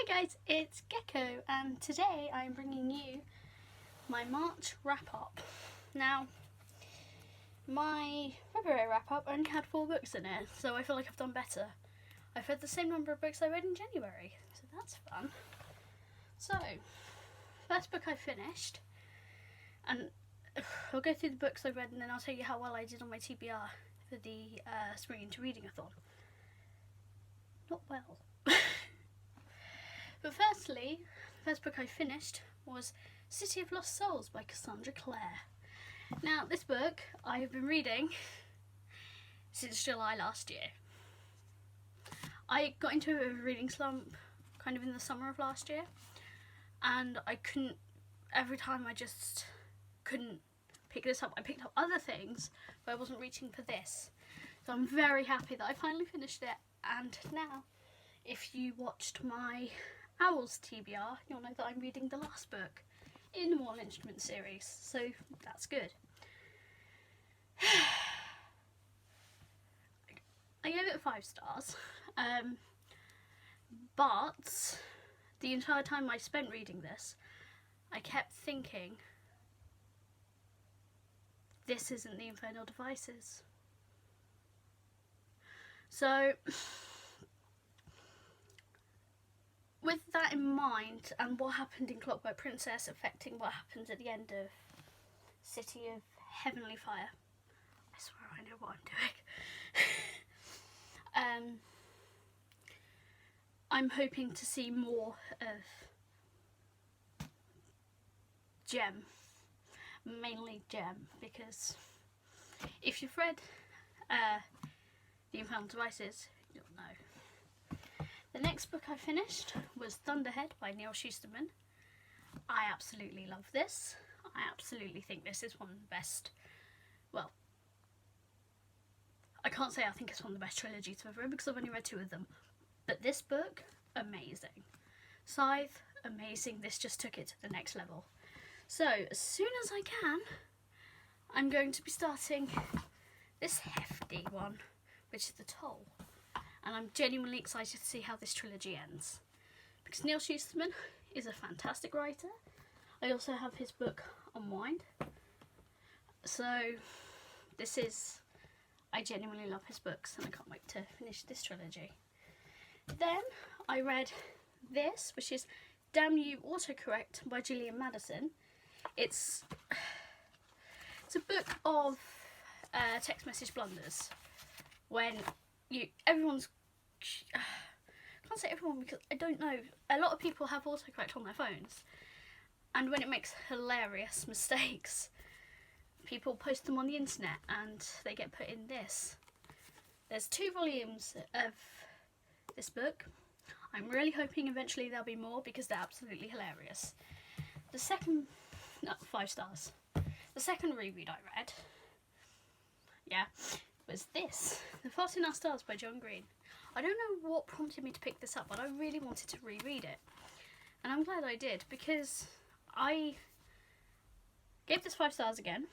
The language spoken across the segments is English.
Hi guys, it's Gecko and today I'm bringing you my March wrap-up. Now, my February wrap-up only had 4 books in it, so I feel like I've done better. I've read the same number of books I read in January, so that's fun. So, first book I finished, and I'll go through the books I read and then I'll tell you how well I did on my TBR for the Spring into Reading-a-thon. Not well. But firstly, the first book I finished was City of Lost Souls by Cassandra Clare. Now, this book I have been reading since July last year. I got into a reading slump kind of in the summer of last year, and every time I just couldn't pick this up. I picked up other things, but I wasn't reaching for this. So I'm very happy that I finally finished it, and now, if you watched my Owls TBR, you'll know that I'm reading the last book in the Mortal Instruments series, so that's good. I gave it 5 stars, but the entire time I spent reading this, I kept thinking, this isn't the Infernal Devices. So, with that in mind, and what happened in Clockwork Princess affecting what happens at the end of City of Heavenly Fire, I swear I know what I'm doing. I'm hoping to see more of Gem, mainly Gem, because if you've read The Infernal Devices, you'll know. The next book I finished was Thunderhead by Neil Shusterman. I absolutely love this. I absolutely think this is one of the best, well, I can't say I think it's one of the best trilogies I've ever read because I've only read 2 of them. But this book, amazing. Scythe, amazing. This just took it to the next level. So, as soon as I can, I'm going to be starting this hefty one, which is The Toll. And I'm genuinely excited to see how this trilogy ends. Because Neil Shusterman is a fantastic writer. I also have his book Unwind. So, I genuinely love his books and I can't wait to finish this trilogy. Then I read this, which is Damn You Autocorrect by Gillian Madison. It's a book of text message blunders. When everyone's, I can't say everyone because I don't know, a lot of people have autocorrect on their phones, and when it makes hilarious mistakes, people post them on the internet and they get put in this. There's 2 volumes of this book. I'm really hoping eventually there'll be more because they're absolutely hilarious. 5 stars. The second reread I read, was this, The Fault in Our Stars by John Green. I don't know what prompted me to pick this up, but I really wanted to reread it. And I'm glad I did, because I gave this 5 stars again,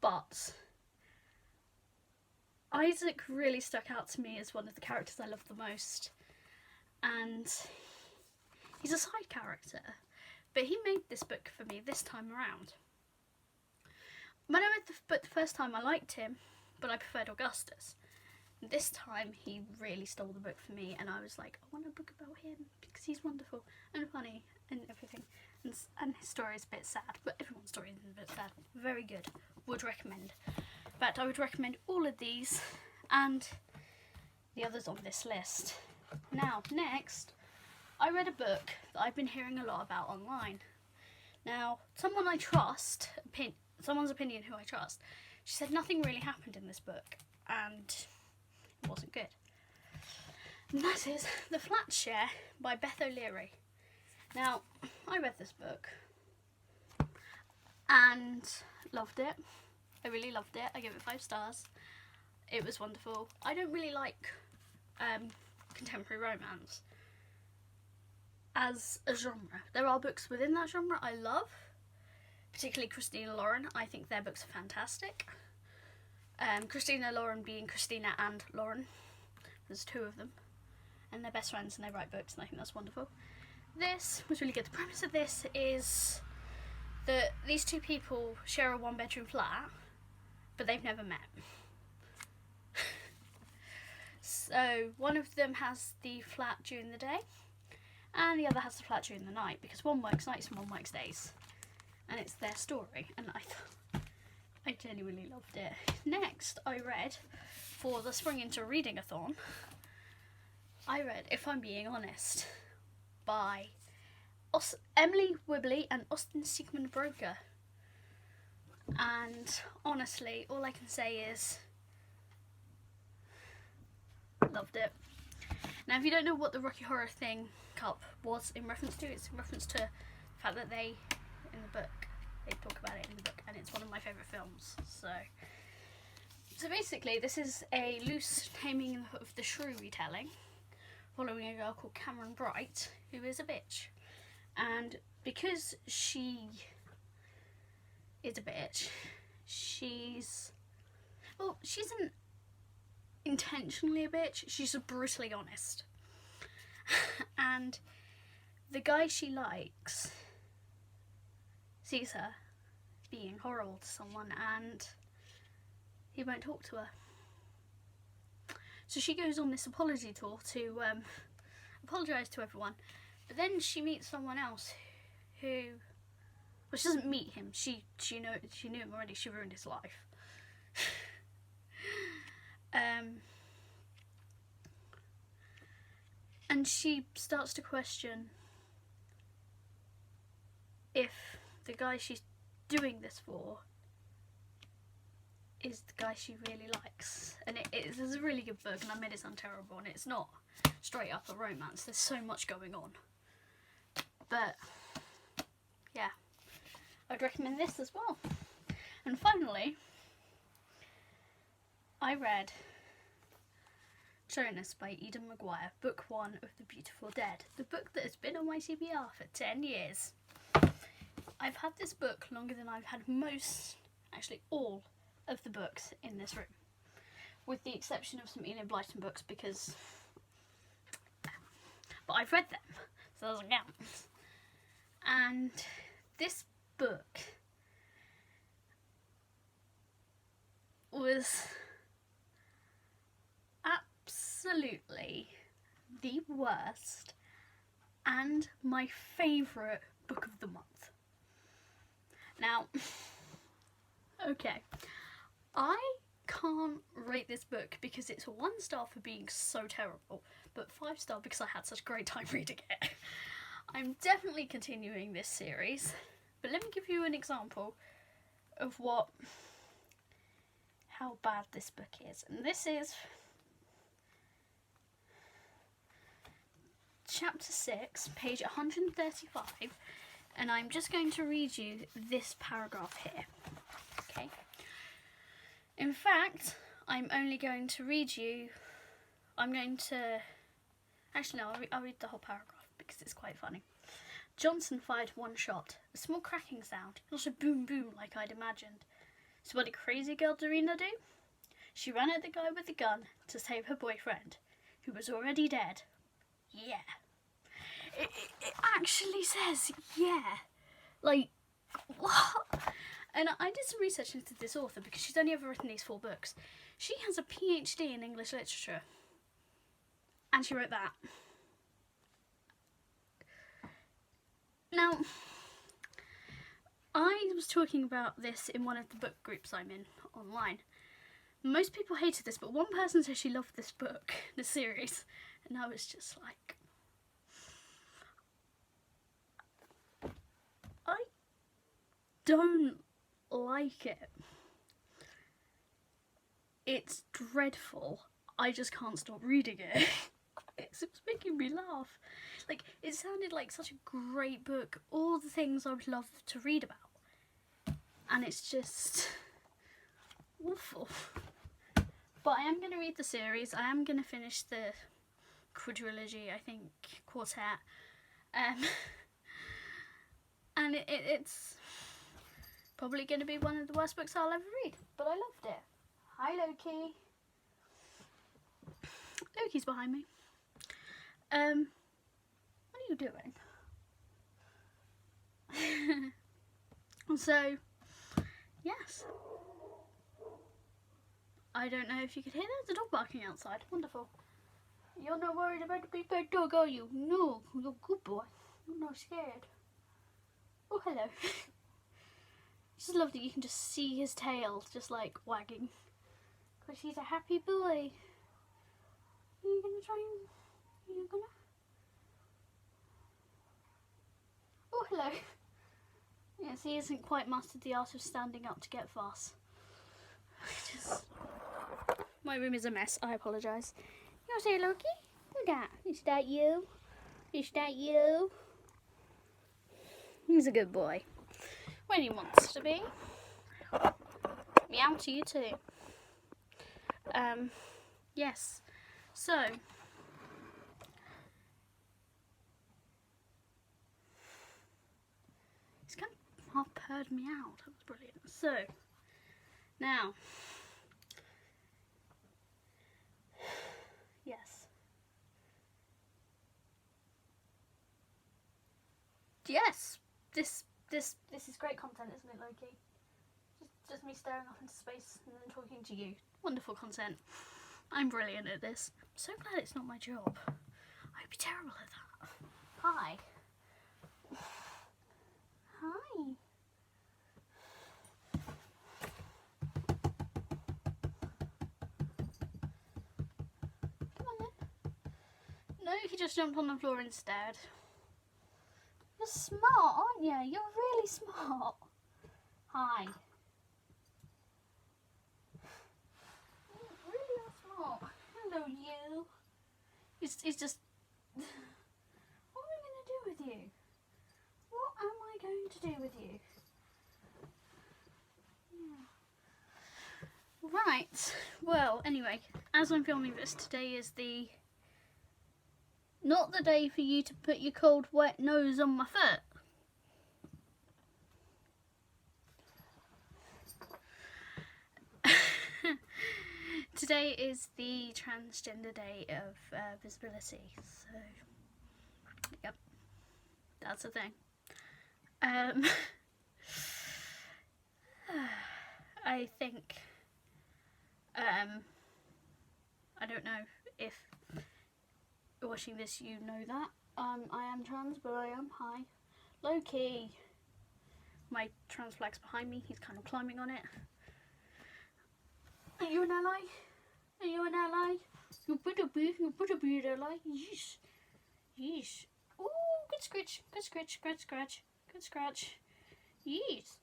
but Isaac really stuck out to me as one of the characters I love the most. And he's a side character, but he made this book for me this time around. When I read the book the first time, I liked him, but I preferred Augustus. This time, he really stole the book for me, and I was like, I want a book about him, because he's wonderful and funny and everything. And his story is a bit sad, but everyone's story is a bit sad. Very good. Would recommend. In fact, I would recommend all of these, and the others on this list. Now, next, I read a book that I've been hearing a lot about online. Now, someone I trust, someone's opinion who I trust, she said nothing really happened in this book and it wasn't good. And that is The Flat Share by Beth O'Leary. Now, I read this book and loved it. I really loved it. I gave it 5 stars. It was wonderful. I don't really like contemporary romance as a genre. There are books within that genre I love, particularly Christina Lauren. I think their books are fantastic. Christina Lauren being Christina and Lauren. There's 2 of them. and they're best friends and they write books, and I think that's wonderful. This was really good. The premise of this is that these two people share a one-bedroom flat, but they've never met. So one of them has the flat during the day, and the other has the flat during the night, because one works nights and one works days. And it's their story, and I genuinely loved it. Next, I read, for the Spring Into Reading-a-thon, I read If I'm Being Honest by Emily Wibley and Austin Sigmund Broker. And honestly, all I can say is, loved it. Now, if you don't know what the Rocky Horror Thing Cup was in reference to, it's in reference to the fact that they talk about it in the book, and it's one of my favourite films. So basically, this is a loose taming of the shrew retelling, following a girl called Cameron Bright, who is a bitch. And because she is a bitch, she's isn't intentionally a bitch, she's brutally honest. And the guy she likes sees her being horrible to someone, and he won't talk to her. So she goes on this apology tour to apologise to everyone, but then she meets someone else who, well, she doesn't meet him, she knew him already, she ruined his life. And she starts to question if the guy she's doing this for is the guy she really likes. And it's a really good book, and I made it sound terrible, and it's not straight up a romance. There's so much going on. But yeah, I'd recommend this as well. And finally, I read Jonas by Eden McGuire, Book 1 of The Beautiful Dead, the book that has been on my TBR for 10 years. I've had this book longer than I've had all of the books in this room, with the exception of some Enid Blyton books, but I've read them, so that doesn't count. And this book was absolutely the worst and my favourite book of the month. Now, okay, I can't rate this book because it's 1 star for being so terrible, but 5 star because I had such a great time reading it. I'm definitely continuing this series, but let me give you an example of how bad this book is. And this is chapter 6, page 135, and I'm just going to read you this paragraph here, okay? In fact, I'm only going to read you, I'll read the whole paragraph because it's quite funny. Johnson fired 1 shot, a small cracking sound, not a boom boom like I'd imagined. So what did crazy girl Dorina do? She ran at the guy with the gun to save her boyfriend, who was already dead. Yeah. It actually says, yeah. Like, what? And I did some research into this author because she's only ever written these 4 books. She has a PhD in English literature. And she wrote that. Now, I was talking about this in one of the book groups I'm in online. Most people hated this, but one person said she loved this book, this series. And I was just like, I don't like it. It's dreadful. I just can't stop reading it. It's making me laugh. Like, it sounded like such a great book. All the things I would love to read about. And it's just awful. But I am going to read the series. I am going to finish the quadrilogy, I think, quartet. And it's probably going to be one of the worst books I'll ever read. But I loved it. Hi, Loki. Loki's behind me. What are you doing? So, yes. I don't know if you could hear that. There's a dog barking outside. Wonderful. You're not worried about the big bad dog, are you? No, you're a good boy. You're not scared. Oh, hello. It's just lovely. You can just see his tail just like wagging. Because he's a happy boy. Are you going to try and... Are you going to... Oh, hello. Yes, he hasn't quite mastered the art of standing up to get fuss. My room is a mess. I apologise. You say, Loki? Who's that? Is that you? Is that you? He's a good boy. When he wants to be. Meow to you too. Yes. So. He's kind of half purred me out. That was brilliant. So. Now. Yes. Yes. This is great content, isn't it, Loki? Just me staring off into space and then talking to you. Wonderful content. I'm brilliant at this. I'm so glad it's not my job. I'd be terrible at that. Hi. Hi. Come on then. No, he just jumped on the floor instead. You're smart, aren't you? You're really smart. Hi. You really are smart. Hello, you. He's just... What am I going to do with you? What am I going to do with you? Yeah. Right. Well, anyway, as I'm filming this, today is the... Not the day for you to put your cold, wet nose on my foot. Today is the Transgender Day of Visibility, so yep, that's the thing. I think, I don't know if watching this you know that. I am trans, but I am. Hi. Loki. My trans flag's behind me, he's kind of climbing on it. Are you an ally? Are you an ally? You better be an ally. Yeesh. Yeesh. Ooh, good scratch. Good scratch. Good scratch. Good scratch. Yeesh.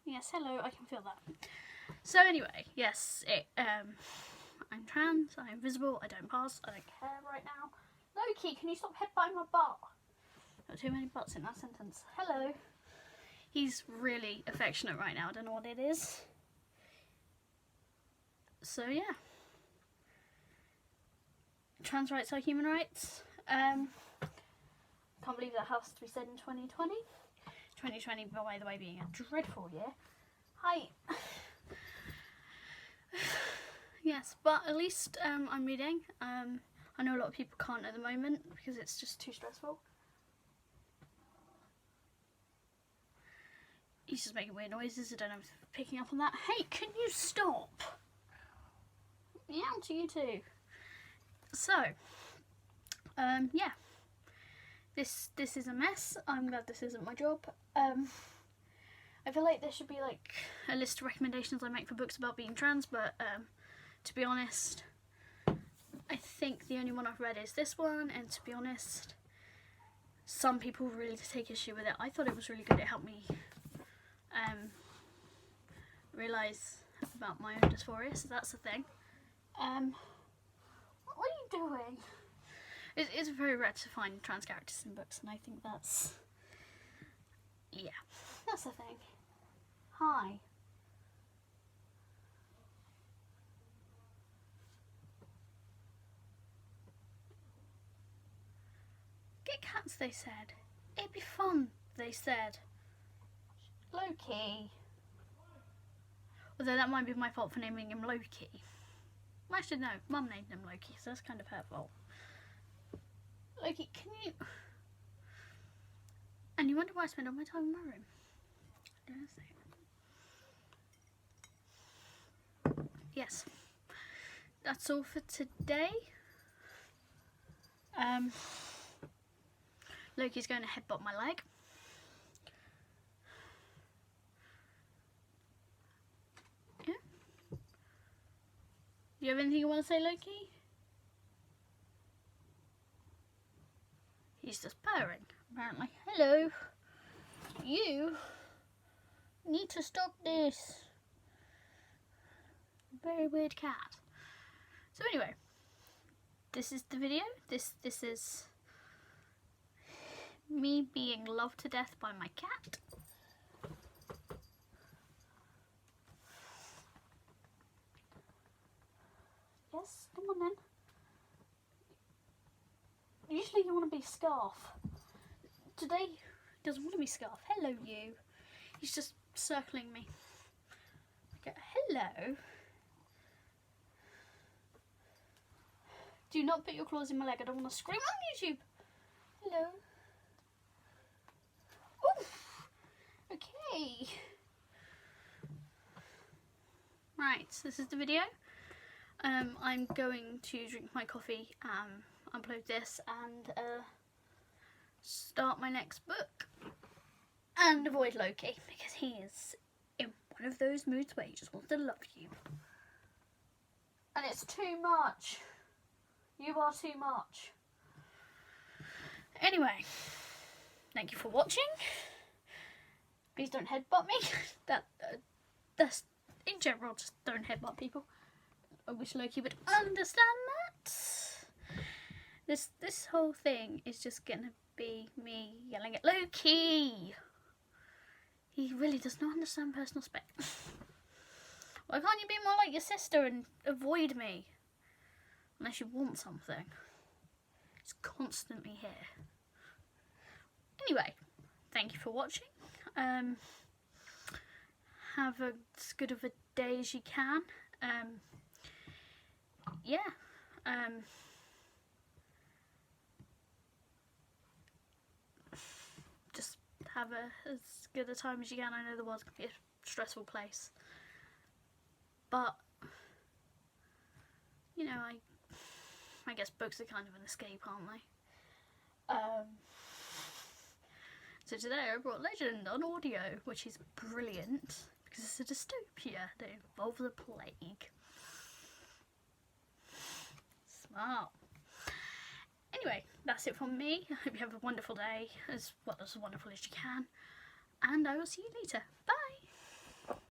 Yes, hello, I can feel that. So anyway, yes, I'm trans, I'm visible, I don't pass, I don't care right now. Loki, can you stop headbutting my butt? Got too many butts in that sentence. Hello. He's really affectionate right now, I don't know what it is. So yeah. Trans rights are human rights. Can't believe that has to be said in 2020. 2020, by the way, being a dreadful year. Hi. Yes, but at least I'm reading. I know a lot of people can't at the moment because it's just too stressful. He's just making weird noises. I don't know if you're picking up on that. Hey, can you stop? Meow to you too. So, yeah. This is a mess. I'm glad this isn't my job. I feel like there should be like a list of recommendations I make for books about being trans, but to be honest, I think the only one I've read is this one, and to be honest, some people really take issue with it. I thought it was really good. It helped me realise about my own dysphoria, so that's the thing. What are you doing? It's very rare to find trans characters in books, and I think that's... yeah, that's the thing. Hi. Get cats, they said. It'd be fun, they said. Loki. Although that might be my fault for naming him Loki. Actually, no. Mum named him Loki, so that's kind of her fault. Loki, can you... And you wonder why I spend all my time in my room. Yes. That's all for today. Loki's going to headbutt my leg. Yeah. Do you have anything you want to say, Loki? He's just purring, apparently. Hello. You need to stop this. Very weird cat. So anyway, this is the video. This is me being loved to death by my cat. Yes, come on then. Usually you want to be Scarf. Today he doesn't want to be Scarf. Hello you. He's just circling me. Okay, hello. Do not put your claws in my leg. I don't want to scream on YouTube. Hello. Oof. Okay. Right, so this is the video. I'm going to drink my coffee, upload this, and start my next book. And avoid Loki, because he is in one of those moods where he just wants to love you. And it's too much. You are too much. Anyway, thank you for watching. Please don't headbutt me. That's in general, just don't headbutt people. I wish Loki would understand that. This whole thing is just gonna be me yelling at Loki. He really does not understand personal space. Why can't you be more like your sister and avoid me? Unless you want something. It's constantly here. Anyway, thank you for watching. Have as good of a day as you can. Yeah. Just have as good a time as you can. I know the world can be a stressful place. But, you know, I guess books are kind of an escape, aren't they? So today I brought Legend on audio, which is brilliant because it's a dystopia that involves a plague. Smart. Anyway, that's it from me. I hope you have a wonderful day, as well as wonderful as you can, and I will see you later. Bye!